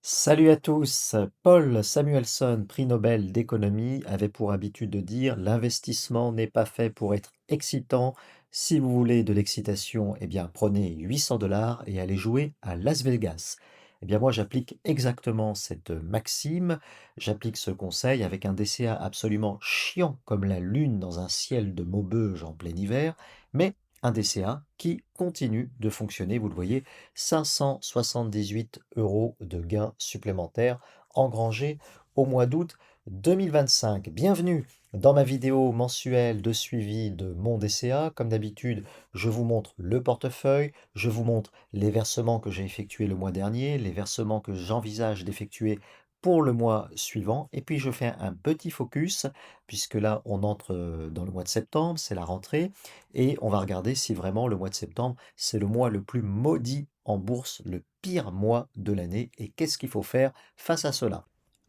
Salut à tous. Paul Samuelson, prix Nobel d'économie, avait pour habitude de dire: l'investissement n'est pas fait pour être excitant. Si vous voulez de l'excitation, eh bien prenez 800 $ et allez jouer à Las Vegas. Eh bien moi j'applique exactement cette maxime, j'applique ce conseil avec un DCA absolument chiant comme la lune dans un ciel de Maubeuge en plein hiver, mais un DCA qui continue de fonctionner, vous le voyez, 578 € de gains supplémentaires engrangés au mois d'août 2025. Bienvenue dans ma vidéo mensuelle de suivi de mon DCA. Comme d'habitude, je vous montre le portefeuille, je vous montre les versements que j'ai effectués le mois dernier, les versements que j'envisage d'effectuer pour le mois suivant, et puis je fais un petit focus, puisque là on entre dans le mois de septembre, c'est la rentrée, et on va regarder si vraiment le mois de septembre, c'est le mois le plus maudit en bourse, le pire mois de l'année. Et qu'est-ce qu'il faut faire face à cela?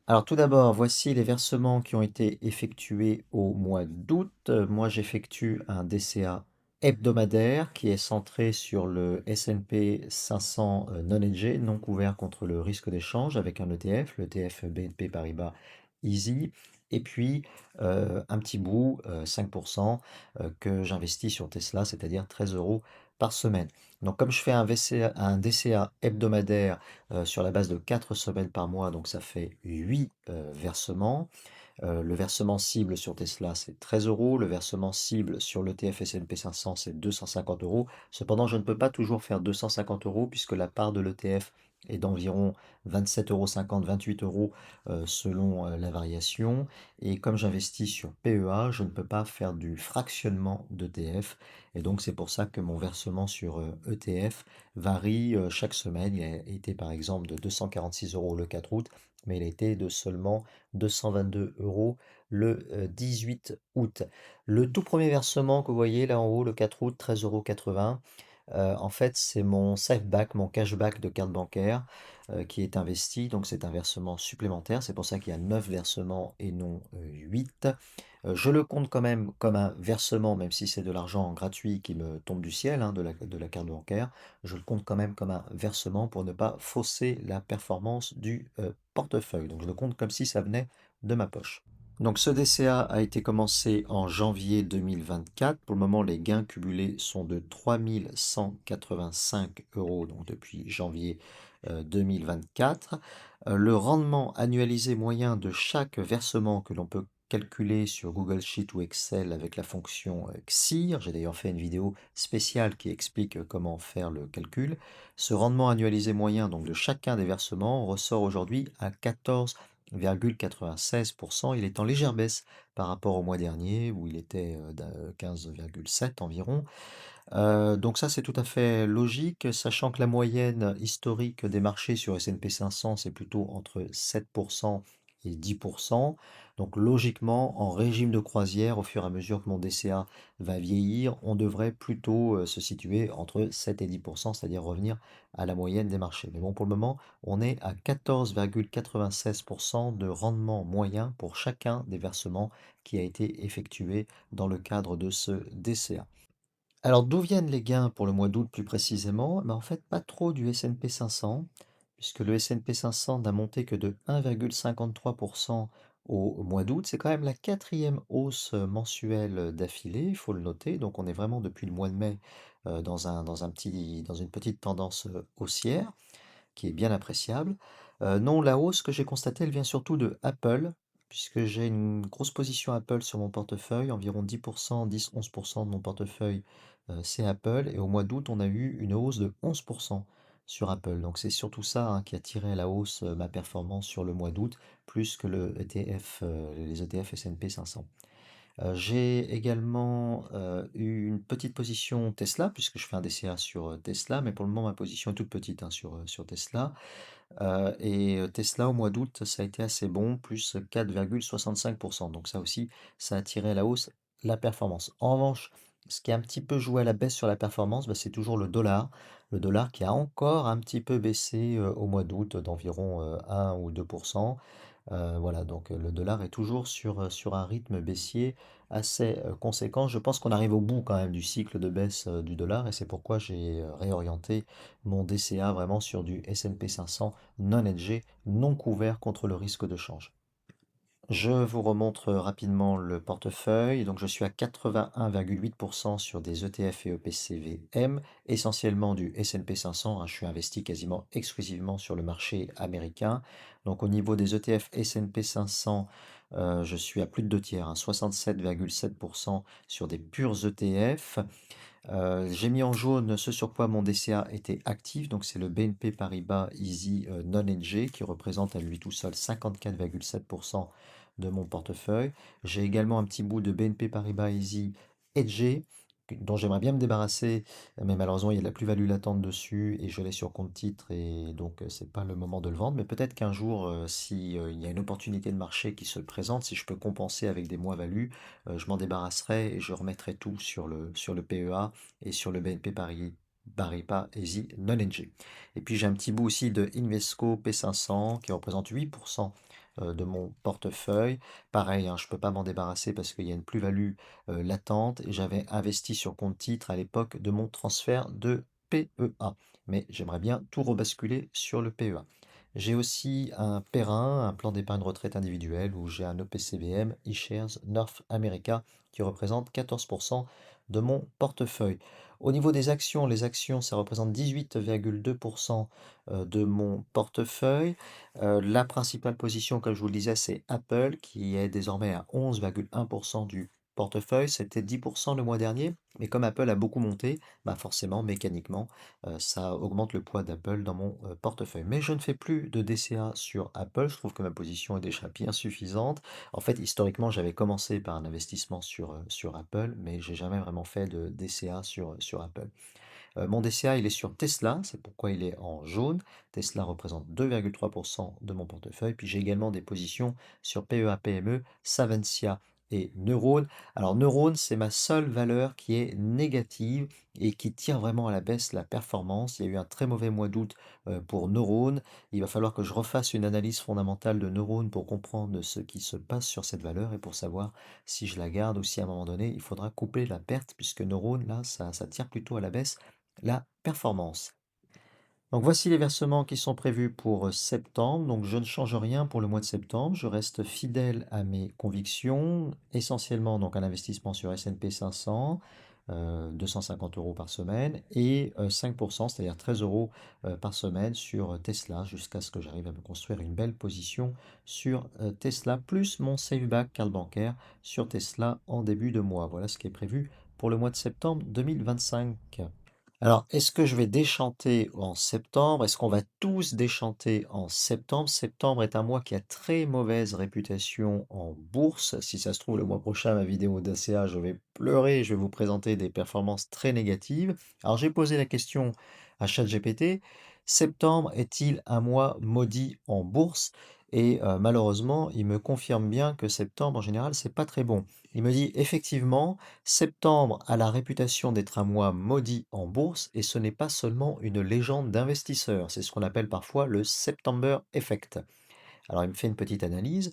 Alors tout d'abord, voici les versements qui ont été effectués au mois d'août. Moi, j'effectue un DCA hebdomadaire qui est centré sur le S&P 500 non hedgé, non couvert contre le risque d'échange, avec un ETF, l'ETF BNP Paribas Easy. Et puis un petit bout, 5%, que j'investis sur Tesla, c'est-à-dire 13 € par semaine. Donc comme je fais un DCA hebdomadaire sur la base de 4 semaines par mois, donc ça fait 8 versements. Le versement cible sur Tesla, c'est 13 €. Le versement cible sur l'ETF S&P 500, c'est 250 €. Cependant, je ne peux pas toujours faire 250 € puisque la part de l'ETF est d'environ 27,50 €, 28 € selon la variation. Et comme j'investis sur PEA, je ne peux pas faire du fractionnement d'ETF. Et donc, c'est pour ça que mon versement sur ETF varie chaque semaine. Il a été par exemple de 246 € le 4 août, mais il a été de seulement 222 € le 18 août. Le tout premier versement que vous voyez là en haut, le 4 août, 13,80 €. En fait, c'est mon safeback, mon cashback de carte bancaire qui est investi. Donc, c'est un versement supplémentaire. C'est pour ça qu'il y a 9 versements et non 8. Je le compte quand même comme un versement, même si c'est de l'argent gratuit qui me tombe du ciel, hein, de la carte bancaire. Je le compte quand même comme un versement pour ne pas fausser la performance du portefeuille. Donc je le compte comme si ça venait de ma poche. Donc ce DCA a été commencé en janvier 2024. Pour le moment, les gains cumulés sont de 3 185 € donc depuis janvier 2024. Le rendement annualisé moyen de chaque versement que l'on peut calculer sur Google Sheet ou Excel avec la fonction XIR. J'ai d'ailleurs fait une vidéo spéciale qui explique comment faire le calcul. Ce rendement annualisé moyen donc de chacun des versements ressort aujourd'hui à 14,96%. Il est en légère baisse par rapport au mois dernier où il était 15,7 environ. Donc ça, c'est tout à fait logique, sachant que la moyenne historique des marchés sur S&P 500, c'est plutôt entre 7% et 10%. Donc logiquement, en régime de croisière, au fur et à mesure que mon DCA va vieillir, on devrait plutôt se situer entre 7 et 10%, c'est-à-dire revenir à la moyenne des marchés. Mais bon, pour le moment, on est à 14,96% de rendement moyen pour chacun des versements qui a été effectué dans le cadre de ce DCA. Alors, d'où viennent les gains pour le mois d'août plus précisément? En fait, pas trop du S&P 500, puisque le S&P 500 n'a monté que de 1,53% au mois d'août. C'est quand même la quatrième hausse mensuelle d'affilée, il faut le noter. Donc, on est vraiment depuis le mois de mai dans une petite tendance haussière qui est bien appréciable. Non, la hausse que j'ai constatée, elle vient surtout de Apple, puisque j'ai une grosse position Apple sur mon portefeuille, environ 10%, 10-11% de mon portefeuille, c'est Apple. Et au mois d'août, on a eu une hausse de 11% sur Apple. Donc c'est surtout ça, hein, qui a tiré à la hausse ma performance sur le mois d'août, plus que les ETF S&P 500. J'ai également eu une petite position Tesla, puisque je fais un DCA sur Tesla, mais pour le moment, ma position est toute petite, hein, sur Tesla. Tesla, au mois d'août, ça a été assez bon, plus 4,65%. Donc ça aussi, ça a tiré à la hausse la performance. En revanche, ce qui a un petit peu joué à la baisse sur la performance, bah, c'est toujours le dollar. Le dollar qui a encore un petit peu baissé au mois d'août d'environ 1 ou 2%. Voilà, donc le dollar est toujours sur un rythme baissier assez conséquent. Je pense qu'on arrive au bout quand même du cycle de baisse du dollar et c'est pourquoi j'ai réorienté mon DCA vraiment sur du S&P 500 non hedgé, non couvert contre le risque de change. Je vous remontre rapidement le portefeuille. Donc, je suis à 81,8% sur des ETF et EPCVM, essentiellement du S&P 500, hein. Je suis investi quasiment exclusivement sur le marché américain. Donc, au niveau des ETF S&P 500, je suis à plus de deux tiers, hein, 67,7% sur des purs ETF. J'ai mis en jaune ce sur quoi mon DCA était actif, donc c'est le BNP Paribas Easy non hedgé qui représente à lui tout seul 54,7% de mon portefeuille. J'ai également un petit bout de BNP Paribas Easy hedgé dont j'aimerais bien me débarrasser, mais malheureusement il y a de la plus-value latente dessus et je l'ai sur compte titre et donc c'est pas le moment de le vendre. Mais peut-être qu'un jour, si il y a une opportunité de marché qui se présente, si je peux compenser avec des moins-values, je m'en débarrasserai et je remettrai tout sur le PEA et sur le BNP Paribas Easy Non-NG. Et puis j'ai un petit bout aussi de Invesco P500 qui représente 8% de mon portefeuille. Pareil, hein, je ne peux pas m'en débarrasser parce qu'il y a une plus-value latente et j'avais investi sur compte titre à l'époque de mon transfert de PEA. Mais j'aimerais bien tout rebasculer sur le PEA. J'ai aussi un PERIN, un plan d'épargne retraite individuel, où j'ai un EPCVM, eShares North America, qui représente 14% de mon portefeuille. Au niveau des actions, les actions, ça représente 18,2% de mon portefeuille. La principale position, comme je vous le disais, c'est Apple, qui est désormais à 11,1% du portefeuille. C'était 10% le mois dernier, mais comme Apple a beaucoup monté, bah forcément, mécaniquement, ça augmente le poids d'Apple dans mon portefeuille. Mais je ne fais plus de DCA sur Apple, je trouve que ma position est déjà bien suffisante. En fait, historiquement, j'avais commencé par un investissement sur Apple, mais j'ai jamais vraiment fait de DCA sur Apple. Mon DCA, il est sur Tesla, c'est pourquoi il est en jaune. Tesla représente 2,3% de mon portefeuille. Puis j'ai également des positions sur PEA, PME, Savencia et Neurone. Alors Neurone, c'est ma seule valeur qui est négative et qui tire vraiment à la baisse la performance. Il y a eu un très mauvais mois d'août pour Neurone. Il va falloir que je refasse une analyse fondamentale de Neurone pour comprendre ce qui se passe sur cette valeur et pour savoir si je la garde ou si à un moment donné, il faudra couper la perte puisque Neurone, là, ça tire plutôt à la baisse la performance. Donc voici les versements qui sont prévus pour septembre. Donc je ne change rien pour le mois de septembre. Je reste fidèle à mes convictions, essentiellement donc un investissement sur S&P 500, 250 euros par semaine et 5%, c'est-à-dire 13 euros par semaine sur Tesla jusqu'à ce que j'arrive à me construire une belle position sur Tesla, plus mon saveback carte bancaire sur Tesla en début de mois. Voilà ce qui est prévu pour le mois de septembre 2025. Alors, est-ce que je vais déchanter en septembre? Est-ce qu'on va tous déchanter en septembre? Septembre est un mois qui a très mauvaise réputation en bourse. Si ça se trouve, le mois prochain, ma vidéo d'ACA, je vais pleurer, je vais vous présenter des performances très négatives. Alors, j'ai posé la question à ChatGPT, septembre est-il un mois maudit en bourse? Et malheureusement, il me confirme bien que septembre, en général, c'est pas très bon. Il me dit effectivement, septembre a la réputation d'être un mois maudit en bourse et ce n'est pas seulement une légende d'investisseurs, c'est ce qu'on appelle parfois le September Effect. Alors il me fait une petite analyse,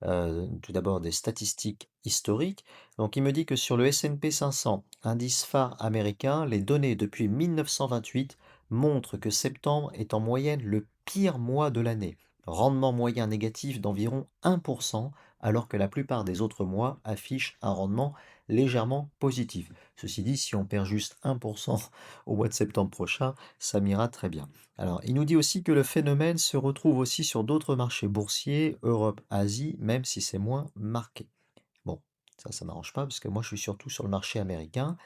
tout d'abord des statistiques historiques. Donc il me dit que sur le S&P 500, indice phare américain, les données depuis 1928 montrent que septembre est en moyenne le pire mois de l'année. Rendement moyen négatif d'environ 1%, alors que la plupart des autres mois affichent un rendement légèrement positif. Ceci dit, si on perd juste 1% au mois de septembre prochain, ça m'ira très bien. Alors, il nous dit aussi que le phénomène se retrouve aussi sur d'autres marchés boursiers, Europe, Asie, même si c'est moins marqué. Bon, ça m'arrange pas parce que moi je suis surtout sur le marché américain.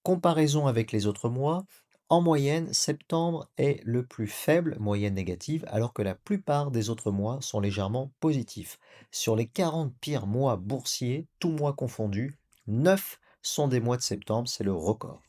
Comparaison avec les autres mois, en moyenne, septembre est le plus faible, moyenne négative, alors que la plupart des autres mois sont légèrement positifs. Sur les 40 pires mois boursiers, tous mois confondus, 9 sont des mois de septembre, c'est le record.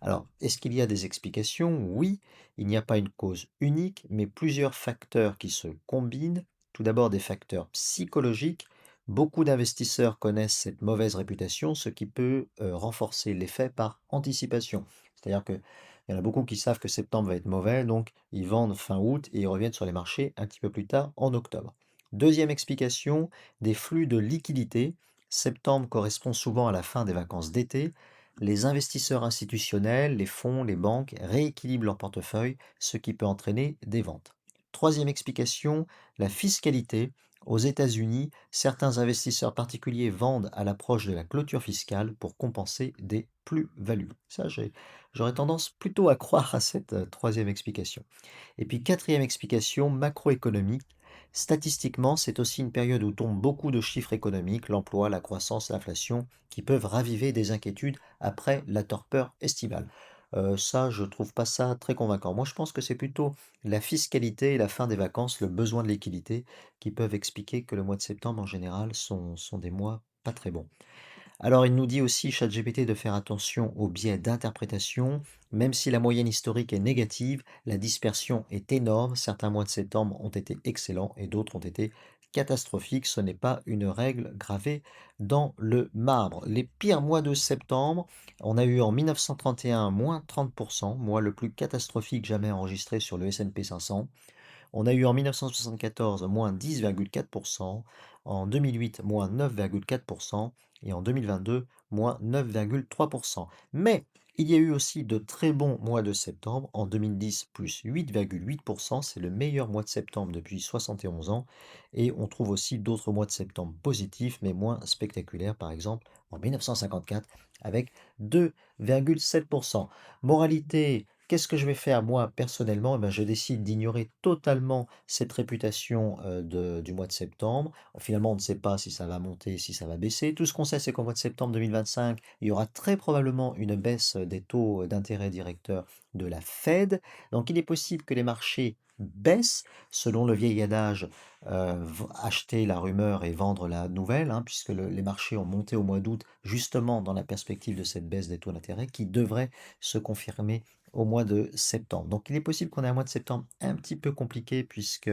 Alors, est-ce qu'il y a des explications? Oui, il n'y a pas une cause unique, mais plusieurs facteurs qui se combinent. Tout d'abord, des facteurs psychologiques. Beaucoup d'investisseurs connaissent cette mauvaise réputation, ce qui peut renforcer l'effet par anticipation. C'est-à-dire qu'il y en a beaucoup qui savent que septembre va être mauvais, donc ils vendent fin août et ils reviennent sur les marchés un petit peu plus tard en octobre. Deuxième explication, des flux de liquidités. Septembre correspond souvent à la fin des vacances d'été. Les investisseurs institutionnels, les fonds, les banques rééquilibrent leur portefeuille, ce qui peut entraîner des ventes. Troisième explication, la fiscalité. Aux États-Unis, certains investisseurs particuliers vendent à l'approche de la clôture fiscale pour compenser des plus-values. J'aurais tendance plutôt à croire à cette troisième explication. Et puis quatrième explication, macroéconomique. Statistiquement, c'est aussi une période où tombent beaucoup de chiffres économiques, l'emploi, la croissance, l'inflation, qui peuvent raviver des inquiétudes après la torpeur estivale. Ça, je trouve pas ça très convaincant. Moi, je pense que c'est plutôt la fiscalité et la fin des vacances, le besoin de liquidité, qui peuvent expliquer que le mois de septembre, en général, sont des mois pas très bons. Alors, il nous dit aussi, ChatGPT, de faire attention aux biais d'interprétation. Même si la moyenne historique est négative, la dispersion est énorme. Certains mois de septembre ont été excellents et d'autres ont été catastrophiques. Ce n'est pas une règle gravée dans le marbre. Les pires mois de septembre, on a eu en 1931 moins 30%, mois le plus catastrophique jamais enregistré sur le S&P 500. On a eu en 1974 moins 10,4%, en 2008 moins 9,4% et en 2022 moins 9,3%. Mais il y a eu aussi de très bons mois de septembre. En 2010, plus 8,8%, c'est le meilleur mois de septembre depuis 71 ans. Et on trouve aussi d'autres mois de septembre positifs, mais moins spectaculaires, par exemple en 1954, avec 2,7%. Moralité, qu'est-ce que je vais faire moi personnellement? Eh ben, je décide d'ignorer totalement cette réputation du mois de septembre. Finalement, on ne sait pas si ça va monter, si ça va baisser. Tout ce qu'on sait, c'est qu'au mois de septembre 2025, il y aura très probablement une baisse des taux d'intérêt directeurs de la Fed. Donc, il est possible que les marchés baissent, selon le vieil adage, acheter la rumeur et vendre la nouvelle, hein, puisque les marchés ont monté au mois d'août, justement dans la perspective de cette baisse des taux d'intérêt qui devrait se confirmer au mois de septembre. Donc il est possible qu'on ait un mois de septembre un petit peu compliqué puisque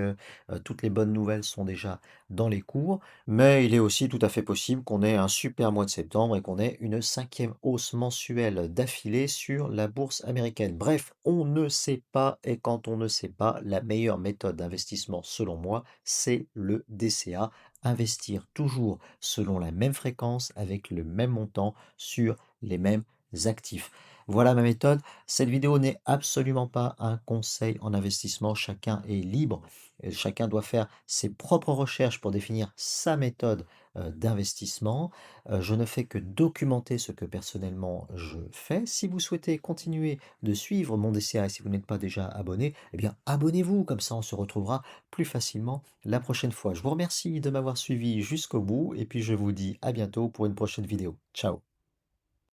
toutes les bonnes nouvelles sont déjà dans les cours, mais il est aussi tout à fait possible qu'on ait un super mois de septembre et qu'on ait une cinquième hausse mensuelle d'affilée sur la bourse américaine. Bref, on ne sait pas et quand on ne sait pas, la meilleure méthode d'investissement selon moi, c'est le DCA. Investir toujours selon la même fréquence avec le même montant sur les mêmes actifs. Voilà ma méthode. Cette vidéo n'est absolument pas un conseil en investissement. Chacun est libre. Et chacun doit faire ses propres recherches pour définir sa méthode d'investissement. Je ne fais que documenter ce que personnellement je fais. Si vous souhaitez continuer de suivre mon DCA et si vous n'êtes pas déjà abonné, eh bien abonnez-vous. Comme ça, on se retrouvera plus facilement la prochaine fois. Je vous remercie de m'avoir suivi jusqu'au bout et puis je vous dis à bientôt pour une prochaine vidéo. Ciao!